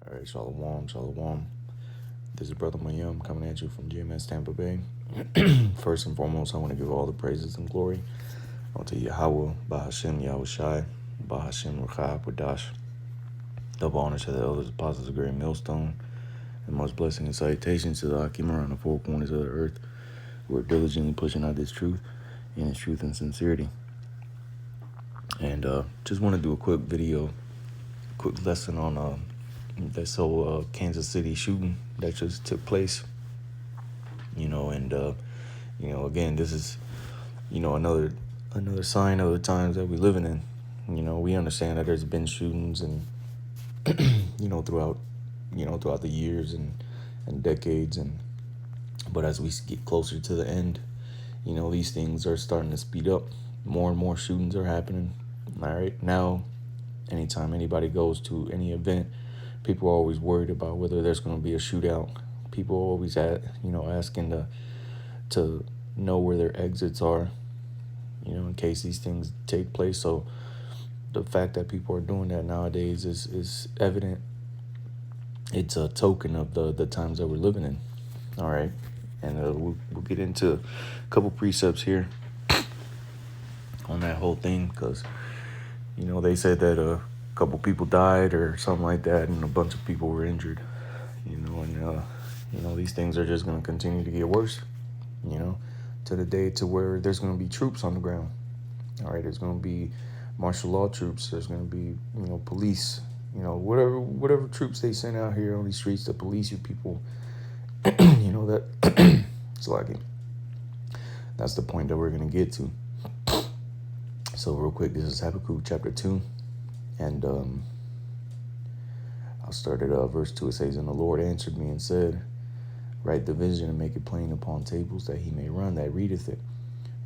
All right, Shalom, Shalom. This is Brother Mayum coming at you from GMS Tampa Bay. First and foremost, I want to give all the praises and glory unto Yahweh, Bahashem, Yahweh Shai, Bahashem, Rechab, Wadash. Double honor to the elders, apostles of Great Millstone, and much blessing and salutations to the Hakim around the four corners of the earth who are diligently pushing out this truth in its truth and sincerity. And just want to do a quick video, quick lesson on this whole Kansas City shooting that just took place. Again, this is, another sign of the times that we're living in. We understand that there's been shootings and, throughout the years and decades. But as we get closer to the end, these things are starting to speed up. More and more shootings are happening. All right. Now, anytime anybody goes to any event, people are always worried about whether there's going to be a shootout. People are always asking to know where their exits are, in case these things take place. So the fact that people are doing that nowadays is evident. It's a token of the times that we're living in. All right. And we'll get into a couple precepts here on that whole thing because, they said that a couple people died or something like that and a bunch of people were injured, these things are just going to continue to get worse, to the day to where there's going to be troops on the ground. All right, there's going to be martial law troops. There's going to be, police, whatever troops they send out here on these streets to police you people, that it's like it. That's the point that we're going to get to. So real quick, this is Habakkuk chapter 2. And I'll start at verse 2. It says, "And the Lord answered me and said, Write the vision and make it plain upon tables, that he may run that readeth it.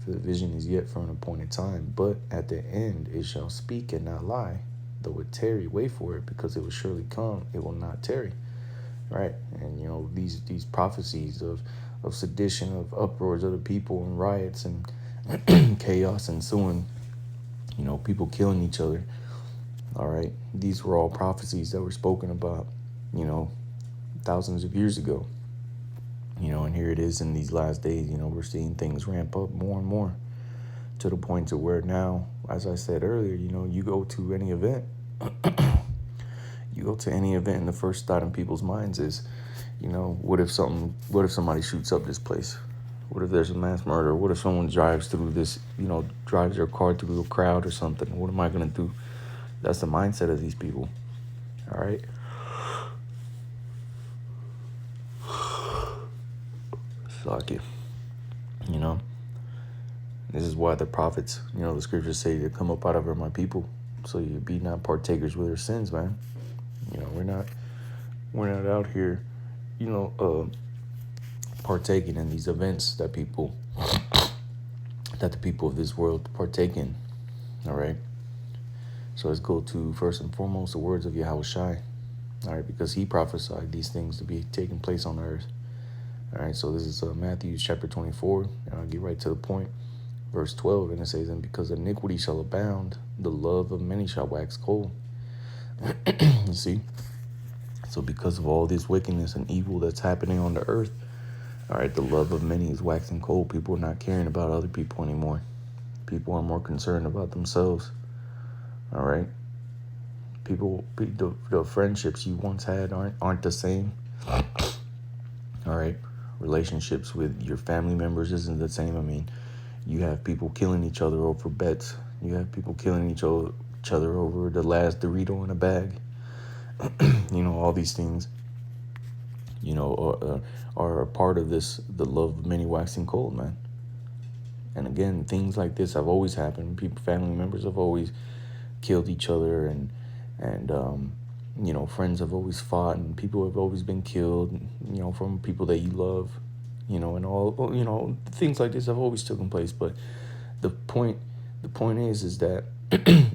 For the vision is yet for an appointed time, but at the end it shall speak and not lie. Though it tarry, wait for it, because it will surely come, it will not tarry." Right? And these prophecies of sedition, of uproars of the people and riots and chaos ensuing, people killing each other. All right. These were all prophecies that were spoken about, thousands of years ago. And here it is in these last days, we're seeing things ramp up more and more to the point to where now, as I said earlier, you go to any event, and the first thought in people's minds is, what if somebody shoots up this place? What if there's a mass murder? What if someone drives through this, drives their car through a crowd or something? What am I going to do? That's the mindset of these people. All right. Fuck you. This is why the prophets, the scriptures say to come up out of her, my people, so you be not partakers with their sins, man. We're not out here, partaking in these events that the people of this world partake in. All right. So let's go to first and foremost the words of Yahweh Shai. All right, because he prophesied these things to be taking place on the earth. All right, so this is Matthew chapter 24, and I'll get right to the point. Verse 12, and it says, "And because iniquity shall abound, the love of many shall wax cold." You see? So because of all this wickedness and evil that's happening on the earth, all right, the love of many is waxing cold. People are not caring about other people anymore. People are more concerned about themselves. All right? The friendships you once had aren't the same. All right? Relationships with your family members isn't the same. I mean, you have people killing each other over bets. You have people killing each other over the last Dorito in a bag. All these things, are a part of this, the love of many waxing cold, man. And again, things like this have always happened. Family members have always killed each other, and friends have always fought, and people have always been killed, from people that you love, and all, things like this have always taken place. But the point is that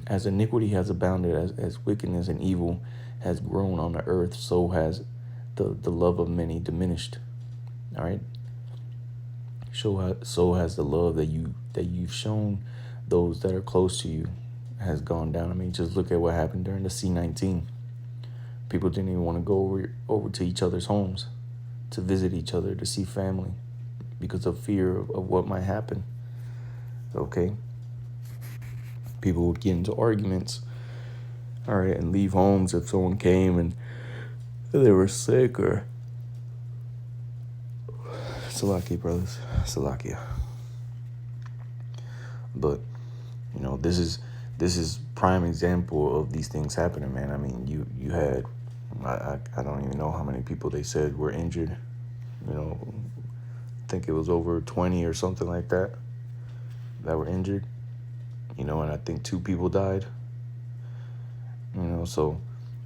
as iniquity has abounded, as wickedness and evil has grown on the earth, so has the love of many diminished. All right. So has the love that you've shown those that are close to you has gone down. I mean, just look at what happened during the C-19. People didn't even want to go over to each other's homes to visit each other, to see family, because of fear of what might happen. Okay? People would get into arguments, all right, and leave homes if someone came and they were sick or... Salakia, brothers. Salakia. But, this is prime example of these things happening, man. I mean, you had, I don't even know how many people they said were injured. I think it was over 20 or something like that were injured. And I think 2 people died. So,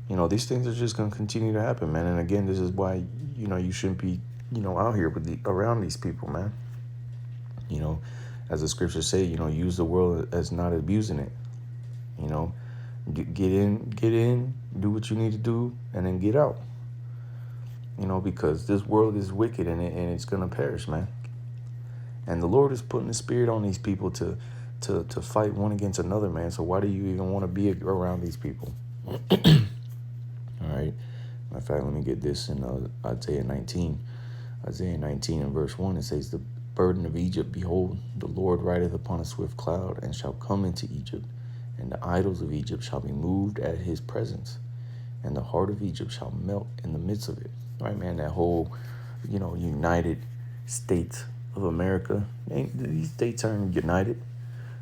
these things are just going to continue to happen, man. And again, this is why, you shouldn't be, out here around these people, man. As the scriptures say, use the world as not abusing it. Get in, do what you need to do, and then get out. Because this world is wicked and it's going to perish, man. And the Lord is putting the spirit on these people to fight one against another, man. So why do you even want to be around these people? All right. Matter of fact, let me get this in Isaiah 19. Isaiah 19 and verse 1, it says, "The burden of Egypt, behold, the Lord rideth upon a swift cloud, and shall come into Egypt, and the idols of Egypt shall be moved at his presence, and the heart of Egypt shall melt in the midst of it." Right, man, that whole, United States of America, these states aren't united.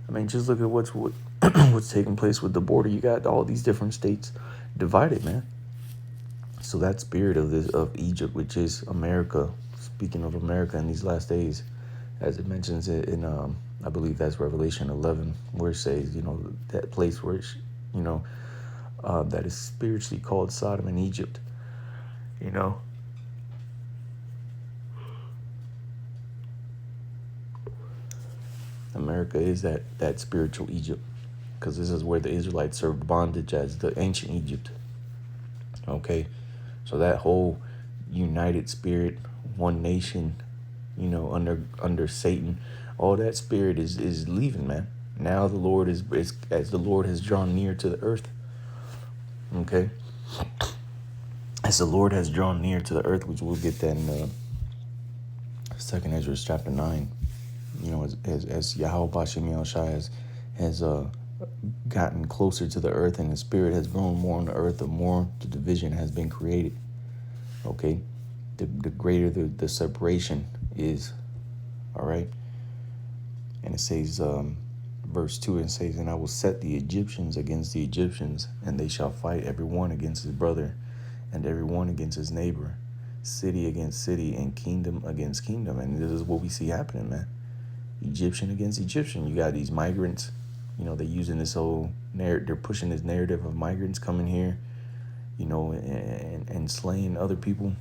I mean, just look at what's taking place with the border. You got all these different states divided, man. So that spirit of Egypt, which is America, speaking of America in these last days, as it mentions it in, I believe that's Revelation 11, where it says, that place where, that is spiritually called Sodom and Egypt, America is that spiritual Egypt, because this is where the Israelites served bondage as the ancient Egypt. Okay, so that whole united spirit, one nation, under Satan, all that spirit is leaving, man. Now the Lord is as the Lord has drawn near to the earth. Okay, as the Lord has drawn near to the earth, which we'll get that in 2nd Ezra chapter 9. As Yahweh Bashem Yahushua has gotten closer to the earth, and the spirit has grown more on the earth, the more the division has been created. Okay, the greater the separation is. All right, and it says, verse 2, it says, "And I will set the Egyptians against the Egyptians, and they shall fight every one against his brother, and every one against his neighbor, city against city, and kingdom against kingdom." And this is what we see happening, man. Egyptian against Egyptian. You got these migrants, they're using this whole narrative, they're pushing this narrative of migrants coming here, and slaying other people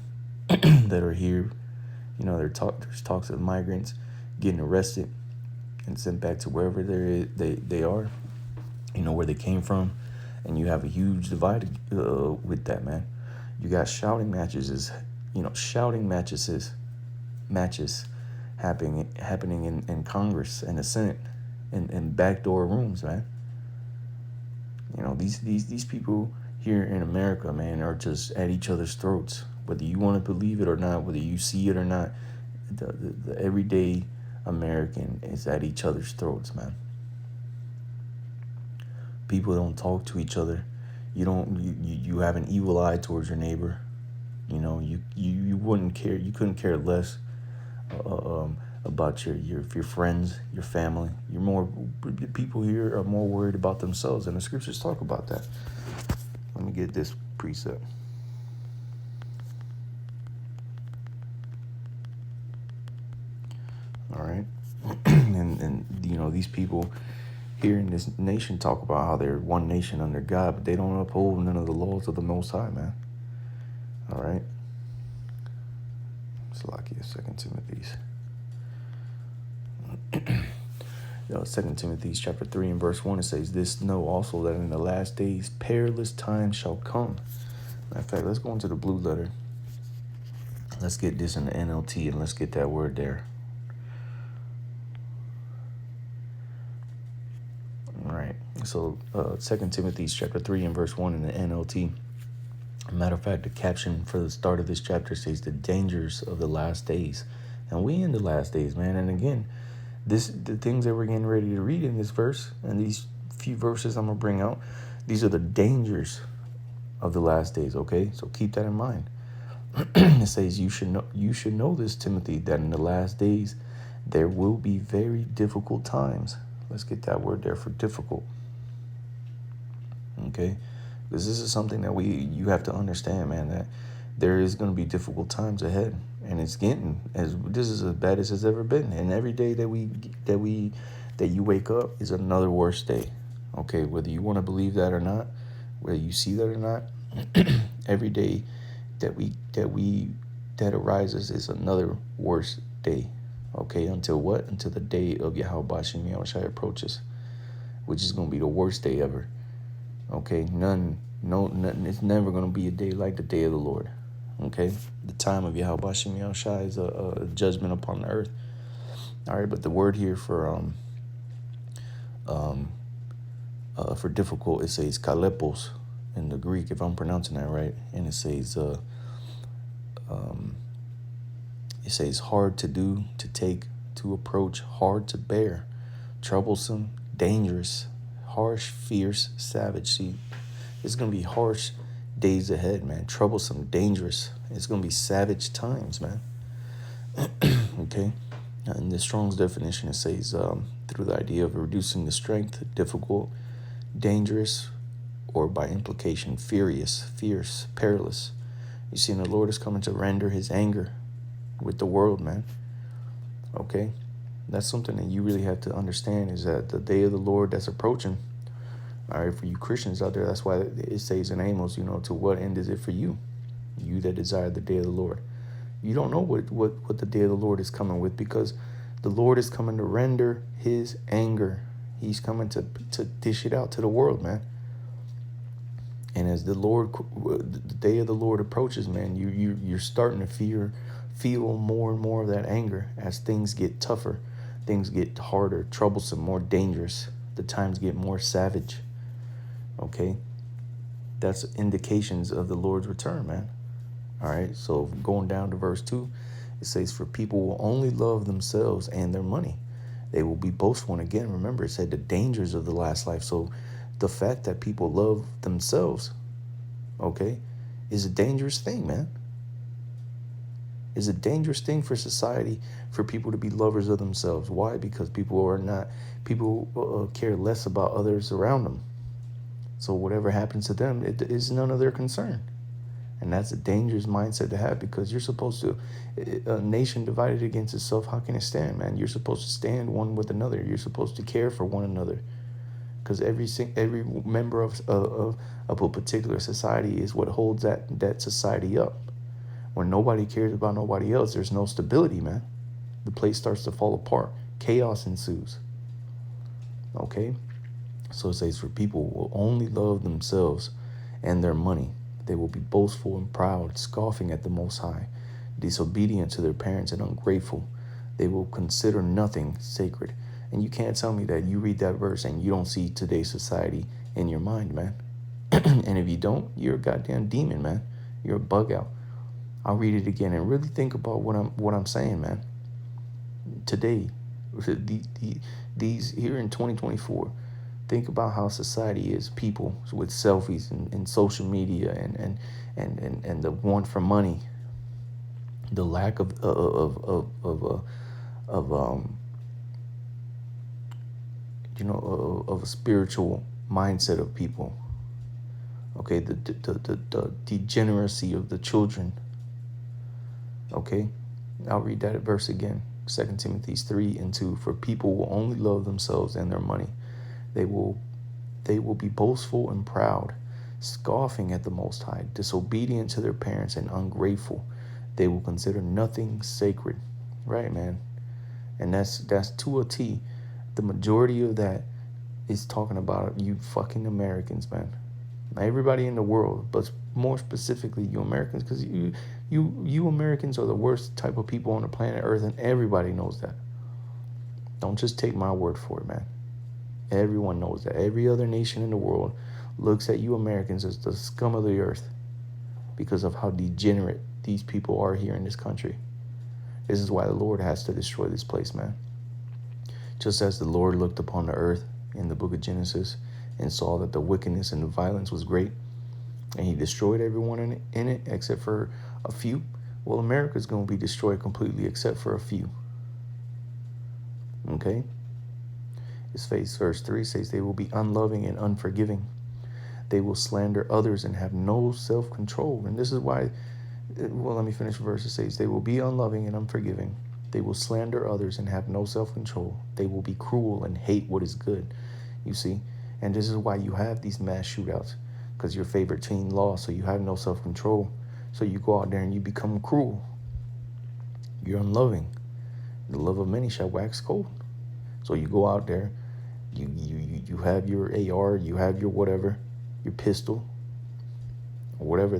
that are here. There's talks of migrants getting arrested and sent back to wherever they are, where they came from. And you have a huge divide with that, man. You got shouting matches, happening in Congress and the Senate, in backdoor rooms, man. These people here in America, man, are just at each other's throats. Whether you want to believe it or not, whether you see it or not, the everyday American is at each other's throats, man. People don't talk to each other. You have an evil eye towards your neighbor. You wouldn't care. You couldn't care less about your friends, your family. People here are more worried about themselves, and the scriptures talk about that. Let me get this precept. All right, and these people here in this nation talk about how they're one nation under God, but they don't uphold none of the laws of the Most High, man. All right. Salakia, 2 Timothy's. 2 Timothy chapter 3 and verse 1, it says, "This know also that in the last days perilous times shall come." Matter of fact, let's go into the blue letter. Let's get this in the NLT, and let's get that word there. All right. So 2 Timothy chapter 3 and verse 1 in the NLT, Matter of fact, the caption for the start of this chapter says the dangers of the last days. And we in the last days, man. And again, the things that we're getting ready to read in this verse and these few verses I'm gonna bring out, these are the dangers of the last days, okay? So keep that in mind. It says you should know this, Timothy, that in the last days there will be very difficult times. Let's get that word there for difficult. Okay? Because this is something that you have to understand, man, that there is going to be difficult times ahead, and it's getting this is as bad as it's ever been. And every day that you wake up is another worse day. Okay, whether you want to believe that or not, whether you see that or not, every day that arises is another worse day. Okay, until what? Until the day of Yahweh Bashim Yahushai approaches, which is going to be the worst day ever. Okay, nothing. It's never going to be a day like the day of the Lord. Okay, the time of Yahweh Bashim Yahushai is a judgment upon the earth. All right, but the word here for difficult, it says kalepos in the Greek, if I'm pronouncing that right, and it says hard to do, to take, to approach, hard to bear, troublesome, dangerous, harsh, fierce, savage. See, it's going to be harsh days ahead, man. Troublesome, dangerous. It's going to be savage times, man. Okay? In the Strong's definition, it says through the idea of reducing the strength, difficult, dangerous, or by implication, furious, fierce, perilous. You see, the Lord is coming to render his anger with the world, man. Okay? That's something that you really have to understand, is that the day of the Lord that's approaching, all right, for you Christians out there, that's why it says in Amos, to what end is it for you? You that desire the day of the Lord. You don't know what the day of the Lord is coming with, because the Lord is coming to render his anger. He's coming to dish it out to the world, man. And as the day of the Lord approaches, man, you're starting to feel more and more of that anger as things get tougher, things get harder, troublesome, more dangerous. The times get more savage. Okay, that's indications of the Lord's return, man. All right, so going down to verse 2, it says, for people will only love themselves and their money. They will be boastful. And again, remember, it said the dangers of the last life. So the fact that people love themselves, okay, is a dangerous thing, man. Is a dangerous thing for society, for people to be lovers of themselves. Why? Because people care less about others around them. So whatever happens to them, it is none of their concern. And that's a dangerous mindset to have, because you're supposed to, a nation divided against itself, how can it stand, man? You're supposed to stand one with another. You're supposed to care for one another, because every member of a particular society is what holds that society up. When nobody cares about nobody else, there's no stability, man. The place starts to fall apart. Chaos ensues. Okay? So it says, for people will only love themselves and their money. They will be boastful and proud, scoffing at the Most High, disobedient to their parents and ungrateful. They will consider nothing sacred. And you can't tell me that you read that verse and you don't see today's society in your mind, man. And if you don't, you're a goddamn demon, man. You're a bug out. I'll read it again and really think about what I'm saying, man. Today, these here in 2024, think about how society is. People with selfies and social media and the want for money, the lack of a spiritual mindset of people. Okay, the degeneracy of the children. Okay, I'll read that verse again. 2 Timothy 3:2. For people will only love themselves and their money. They will be boastful and proud, scoffing at the Most High, disobedient to their parents and ungrateful. They will consider nothing sacred. Right, man? And that's to a T. The majority of that is talking about you fucking Americans, man. Not everybody in the world, but more specifically you Americans, because you Americans are the worst type of people on the planet Earth, and everybody knows that. Don't just take my word for it, man. Everyone knows that. Every other nation in the world looks at you Americans as the scum of the earth. because of how degenerate these people are here in this country. This is why the Lord has to destroy this place, man. Just as the Lord looked upon the earth in the book of Genesis and saw that the wickedness and the violence was great, and he destroyed everyone in it except for a few. Well, America's going to be destroyed completely except for a few. Okay? Verse 3 says, they will be unloving and unforgiving. They will slander others and have no self-control. And this is why, well, let me finish the verse. It says, they will be unloving and unforgiving. They will slander others and have no self-control. They will be cruel and hate what is good. You see? And this is why you have these mass shootouts, because your favorite team lost, so you have no self-control. So you go out there and you become cruel. You're unloving. The love of many shall wax cold. So you go out there, you have your AR, you have your whatever, your pistol, or whatever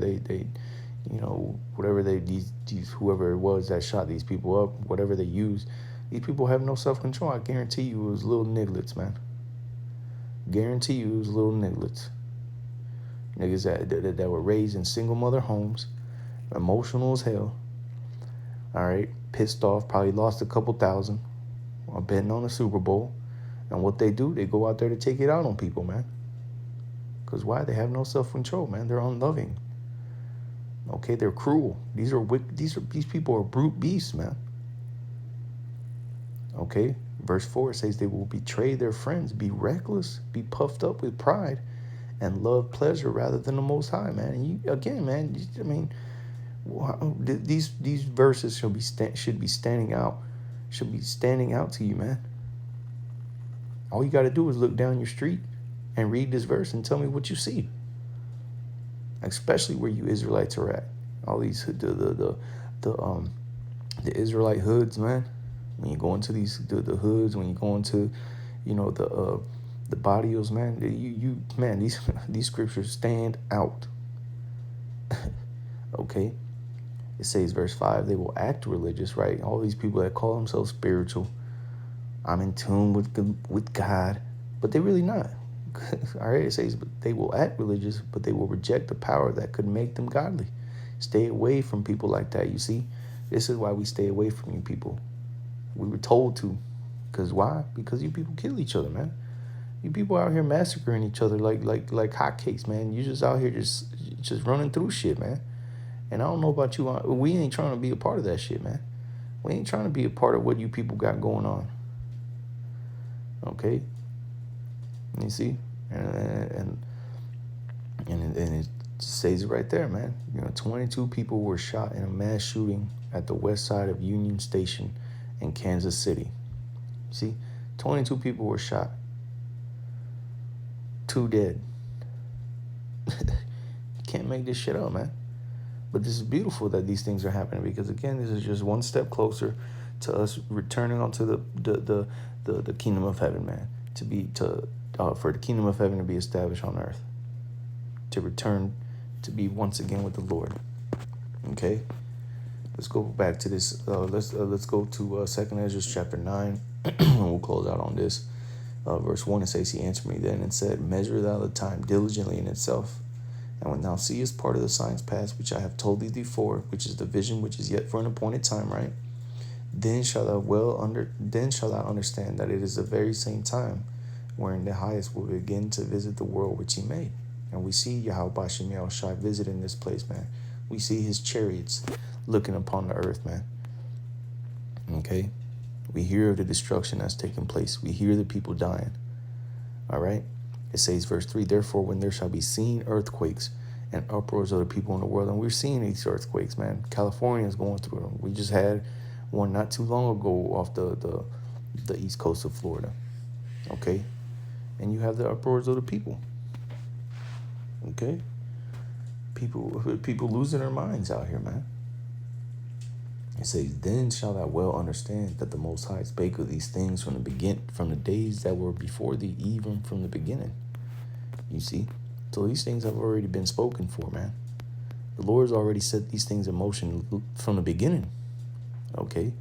whoever it was that shot these people up, whatever they used, these people have no self-control. I guarantee you it was little nigglets, man. Guarantee you it was little nigglets. Niggas that were raised in single mother homes, emotional as hell, all right, pissed off, probably lost a couple thousand on betting on the Super Bowl. And what they do, they go out there to take it out on people, man. Because why? They have no self-control, man. They're unloving. Okay, they're cruel. These people are brute beasts, man. Okay, verse 4 says they will betray their friends, be reckless, be puffed up with pride, and love pleasure rather than the Most High, man. And you, again, man, I mean, these verses should be standing out to you, man. All you got to do is look down your street and read this verse and tell me what you see. Especially where you Israelites are at. All these the Israelite hoods, man. When you go into the hoods, when you go into, the barrios, man. These scriptures stand out. Okay. It says, verse 5, they will act religious, right? All these people that call themselves spiritual, I'm in tune with God, but they're really not. All right, it says, but they will act religious, but they will reject the power that could make them godly. Stay away from people like that, you see? This is why we stay away from you people. We were told to. Because why? Because you people kill each other, man. You people out here massacring each other like hotcakes, man. You just out here just running through shit, man. And I don't know about you. We ain't trying to be a part of that shit, man. We ain't trying to be a part of what you people got going on. Okay? You see? And it says it right there, man. 22 people were shot in a mass shooting at the west side of Union Station in Kansas City. See? 22 people were shot. 2 dead. You can't make this shit up, man. But this is beautiful that these things are happening, because again, this is just one step closer to us returning onto the kingdom of heaven, man. For the kingdom of heaven to be established on earth, to return to be once again with the Lord. Okay, let's go back to this. Let's go to 2nd Ezra chapter 9, and we'll close out on this. Verse 1, it says, he answered me then and said, measure thou the time diligently in itself. And when thou seest part of the signs past, which I have told thee before, which is the vision which is yet for an appointed time, right? Then shalt thou understand that it is the very same time wherein the highest will begin to visit the world which he made. And we see Yahweh Bashem Yahushai visiting this place, man. We see his chariots looking upon the earth, man. Okay? We hear of the destruction that's taking place. We hear the people dying. All right? It says, verse 3, therefore, when there shall be seen earthquakes and uproars of the people in the world, and we're seeing these earthquakes, man. California is going through them. We just had one not too long ago off the east coast of Florida. Okay? And you have the uproars of the people. Okay? People losing their minds out here, man. It says, then shall thou well understand that the Most High spake of these things from the days that were before thee, even from the beginning. You see? So these things have already been spoken for, man. The Lord's already set these things in motion from the beginning. Okay?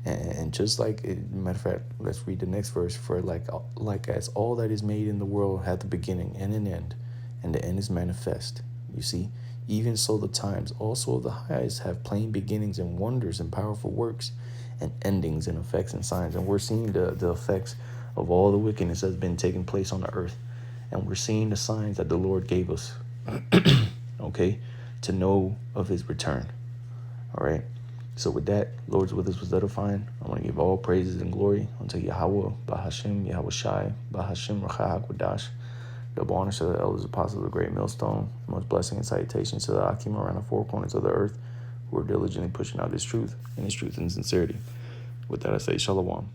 And just like, matter of fact, let's read the next verse. For like as all that is made in the world hath a beginning and an end, and the end is manifest. You see? Even so, the times also of the highest have plain beginnings and wonders and powerful works and endings and effects and signs. And we're seeing the effects of all the wickedness that's been taking place on the earth. And we're seeing the signs that the Lord gave us, okay, to know of his return. All right. So with that, Lord's with us was edifying. I want to give all praises and glory unto Yahweh, Bahashim, Yahweh Shai, Bahashim, Racha HaKodash. Double honor to the elders, apostles of the great millstone. Much blessing and salutations to the Akim around the four corners of the earth who are diligently pushing out this truth and his truth and sincerity. With that, I say Shalom.